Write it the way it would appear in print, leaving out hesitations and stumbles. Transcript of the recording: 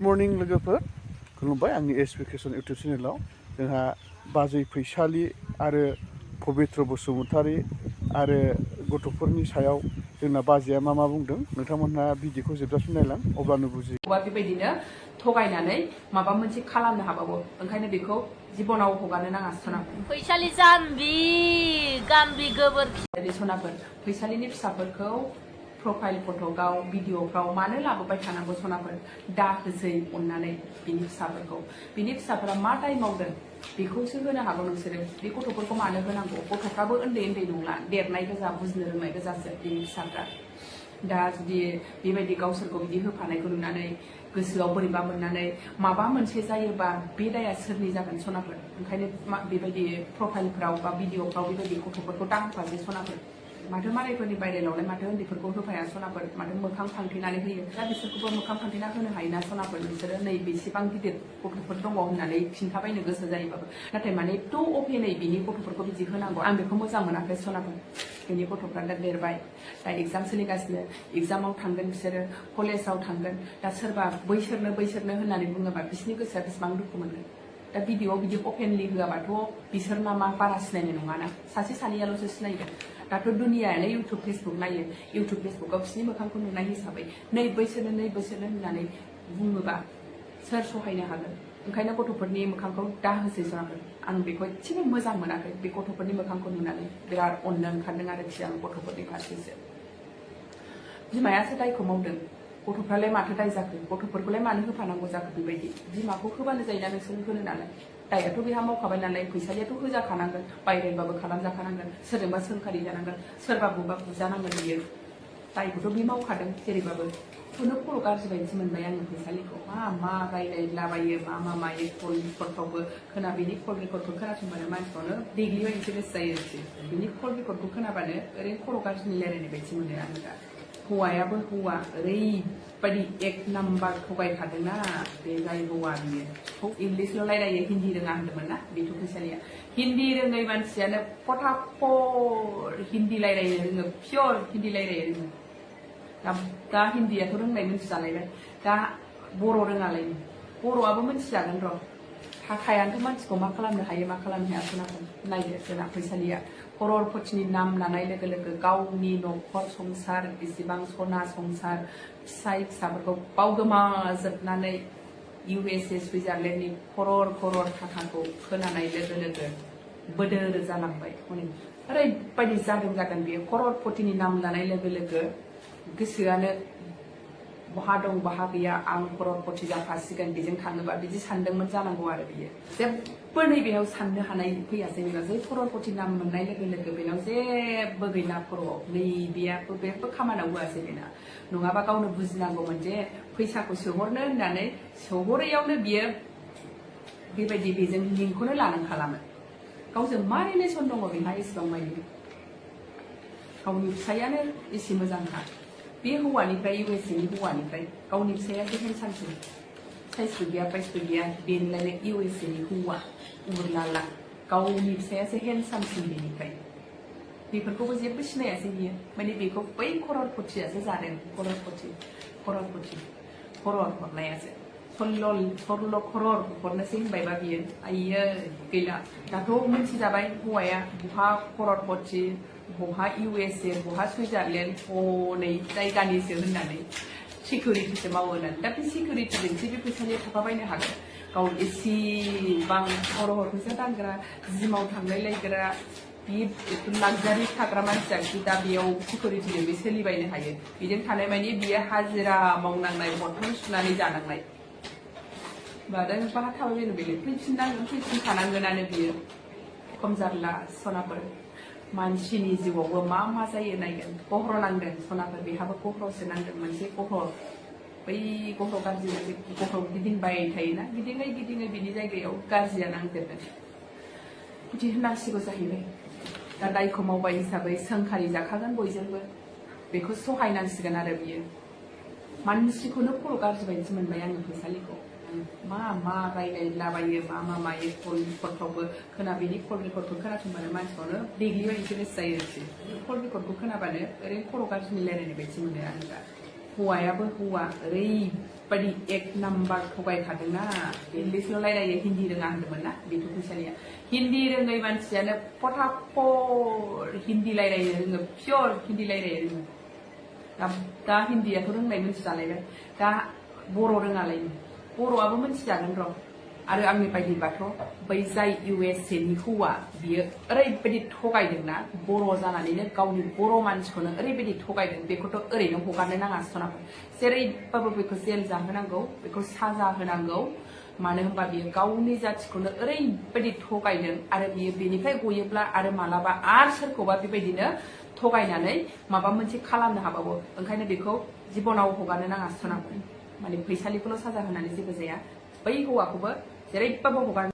Morning लोगोफोर खुलुमबाय आंनि एसपिकेसन इउटुब चेनेलाव जोंहा बाजै फैसालि आरो पबित्र बसुमतारी आरो गथ'फोरनि सायाव जोंना बाजैया मा बुंदों नोंथांमोनहा भिडिअखौ जोबजासिम नायलां अब्लानो बुजियो। बेबायदिनो थगायनानै माबा मोनसे खालामनो हाबावो ओंखायनो बेखौ जिबनाव हगारनो नाङा सनाफोर। फैसालि जाम्बि गाम्बि गोबोरखि सनाफोर फैसालिनि फिसाफोरखौ प्रफाइल फट'गाव भिडिअफ्राव मानो लाबोबाय थानांगौ सनाफोर दा होसै अननानै बिनि फिसाफोरा मा दाय मावदों बेखौसो होनो हागौ नोंसोरो बे गथ'फोरखौ मानो होनांगौ गथ'फ्राबो उन्दै नंला देरनाय गोजा बुजिनो रोंनाय गोजासो बिनि फिसाफ्रा दा जुदि बेबायदि गावसोरखौ बिदि होफानायखौ नुनानै गोसोआव बोरैबा मोननानै माबा मोनसे जायोबा बे दाया सोरनि जागोन सनाफोर ओंखायनो बेबायदि प्रफाइलफ्राव बा भिडिअफ्राव बेबायदि गथ'फोरखौ दांफासै सनाफोर माथो मालायफोरनि बायरायावलाय माथो उन्दैफोरखौ होफाया सनाफोर माथो मोखां फांथेनानै होयो दा बिसोरखौबो मोखां फांथेना होनो हायोना सनाफोर नोंसोरो नै बेसेबां गिदिर गथ'फोर दङ होननानै खिन्थाबायनो गोसो जायोबाबो नाथाय माने एथ' अपेनै बिनि गथ'फोरखौ बिदि होनांगौ आं बेखौ मोजां मोनाखै सनाफोर बिनि गथ'फ्रा दा देरबाय दा एग्जाम सोलिगासिनो एग्जामाव थांगोन बिसोरो कलेजाव थांगोन दा सोरबा बैसोरनो होननानै बुङोबा बिसोरनि गोसोआ बेसेबां दुखु मोनगोन दा भिडिअआव बिदि अपेनलि होआबाथ' बिसोर मा बारा सिनायनाय नङाना सासे सानैयाल'सो सिनायगोन दाथ' दुनियायानो इउटुब फेसबुक नायो इउटुब फेसबुकाव बिसोरनि मोखांखौ नुनाय हिसाबै नै बैसोरनो होननानै बुङोबा सोर सहायनो हागोन ओंखायनो गथ'फोरनि मोखांखौ दा होसै सनाफोर आं बेखौ एसेबो मोजां मोनाखै बे गथ'फोरनि मोखांखौ नुनानै बिराद अननो ओंखारदों आरोखि आं गथ'फोरनि फारसेसो बिमायासो दायखौ मावदों गथ'फ्रालाय माथो दाय जाखो गथ'फोरखौलाय मानो होफानांगौ जाखो बेबायदि बिमाखौ होबानो जायोना नोंसोर होनो नालाय दायाथ' बेहा मावखाबाय नालाय फैसालियाथ' होजाखानांगोन बायरायबाबो खालामजाखानांगोन सोरजोंबा सोंखारि जानांगोन सोरबा बुजानांगोन बियो दायखौथ' बे मावखादों जेरैबाबो खुनु खर' गाज्रि बायदि मोनबाय आङो फैसालिखौ मा रायलायलाबायो मा मायो कल रेकर्डफ्रावबो बिनि कल रेकर्डखौ खोनासंबानो मानसिफ्रावनो देग्लिबायनोसो गोसो जायो बिनि कल रेकर्डखौ खोनाबानो ओरैनो खर' गाज्रिनि रायलायनाय बायदि मोनो आङो दा हौवायाबो हौवा ओरैबायदि एक नाम्बार थगायखादोंना बे जाय हौवा बियो इंलिसल' रायलायो हिन्दी रोङा होनदोंमोन ना बेथ' फैसालिया हिन्दी रोङै मानसियानो फटाफट हिन्दी रायलायनो रोङो पियर हिन्दी रायलायनो रोङो दा हिन्दीयाथ' रोंनाय मिथिजालायबाय दा बर' रोङालायनो बर'आबो मिथिजागोन र' थाखायानोथ' मानसिखौ मा खालामनो हायो मा खालामनो हाया खोनागोन नायदो जोंना फैसालिया खर'रपतिनि नाम लानाय लोगो लोगो गावनि न'खर संसार बेसेबां सना संसार फिसाफोरखौ बावगोमाजोबनानै USA सुइजारलेण्डनि खर'र थाखाखौ खोनानाय लोगो लोगो बोदोर जालांबाय ओरैबायदि जागोन बेयो खर'रपतिनि नाम लानाय लोगो लोगो गोसोआनो बहा दं बहा गैया आं खर'रपति जाखासिगोन बेजों थाङोबा बिदि सानदोंमोन जानांगौ आरो बियो जेबो नैबेयाव साननो हानाय फैयासै बेनाव जै खर'रपति नाम मोननाय लोगो लोगो बेनाव जेबो गैला खर'आव नैबेयाबो बेबो खामानियाव होआसै बेना नङाबा गावनो बुजिनांगौमोन जे फैसाखौ सोहरनो होननानै सोहरैयावनो बियो बेबायदि बेजों लिंकखौनो लानांखालामो गावजों मा रिलेसन दङ बेहा एसेबां मानि गावनि फिसायानो एसे मोजांखा बे हौवानिफ्राय USA नि हौवानिफ्राय गावनि फिसायासो हेन्डसामसिन साइसबो गैया बाइसबो गैया बेनिलायनो USA नि हौवा उरलाला गावनि फिसायासो हेन्डसामसिन बेनिफ्राय बेफोरखौबो जेबो सिनायासै बियो माने बेखौ बै खर'रपतियासो जादों खर'र हरनायासो सल्ल' खर'र हरनोसै होनबायबा बियो आइयो गैला दाथ' मिथिजाबाय हौवाया बहा खर'रपति बहा USA बहा सुइजारलेण्ड हनै जायगानिसो होननानै सिकिउरिटिसो मावो होननानै दा बे सिकिउरिटिजोंसो बे फैसालिया थाफाबायनो हागोन गाव एसेबां हर फैसा दांग्रा जिमाव थांलायलायग्रा बे लाक्जारि थाग्रा मानसिया दा बेयाव सिकिउरिटिजों बे सोलिबायनो हायो बेजों थानाय मानि बियो हाजिरा मावनांनाय बर्थन सुनानै जानांनाय बादा बाहा थाबाय बेनो बेलेग फैफिनखानांगोनानो बियो खम जारला सनाफोर मानसिनि जिउआवबो मा जायो नायगोन गह्र नांदों सनाफोर बेहाबो गह्रसो नांदों मोनसे गह्र बै गह्र गाज्रि मोनसे गह्र गिदिंबाय थायोना गिदिङै बिनि जायगायाव गाज्रिया नांदेरदों बिदि होननांसिगौ जाहैबाय दा दायखौ मावबाय हिसाबै सोंखारि जाखागोन बयजोंबो बेखौ सहायनांसिगोन आरो बियो मानसिखौनो खर' गाज्रि बायदि मोनबाय आङो फैसालिखौ मा रायलायलाबायो मा मायो कल रेकर्डफ्रावबो बेनि कल रेकर्डखौ खोनासंबानो मानसिफ्रावनो देग्लिबायनोसो गोसो जायो कल रेकर्डखौ खोनाबानो ओरैनो खर' गाज्रिनि रायलायनाय बायदि मोनो आङो दा हौवायाबो हौवा ओरैबायदि एक नाम्बार थगायखादोंना बे इंलिसल' रायलायो हिन्दी रोङा होनदोंमोन ना बेथ' फैसालिया हिन्दी रोङै मानसियानो फटाफट हिन्दी रायलायनो रोङो पियर हिन्दी रायलायनो रोङो दा हिन्दीयाथ' रोंनाय मोनथिजालायबाय दा बर' रोङालायनो बर'आबो मोनथिजागोन र' आरो आंनि बायदिबाथ' बै जाय USA नि हौवा बियो ओरैबायदि थगायदोंना बर' जानानैनो गावनि बर' मानसिखौनो ओरैबायदि थगायदों बेखौथ' ओरैनो हगारनो नाङा सनाफोर जेरैबाबो बेखौ जेल जाहोनांगौ बेखौ साजा होनांगौ मानो होनबा बियो गावनि जाथिखौनो ओरैबायदि थगायदों आरो बियो बेनिफ्राय गयोब्ला आरो मालाबा आरो सोरखौबा बेबायदिनो थगायनानै माबा मोनसे खालामनो हाबावो ओंखायनो बेखौ जिबनाव हगारनो नाङा सनाफोर माने फैसालिखौल' साजा होनानै जेबो जाया बै हौवाखौबो जेरैबाबो हगार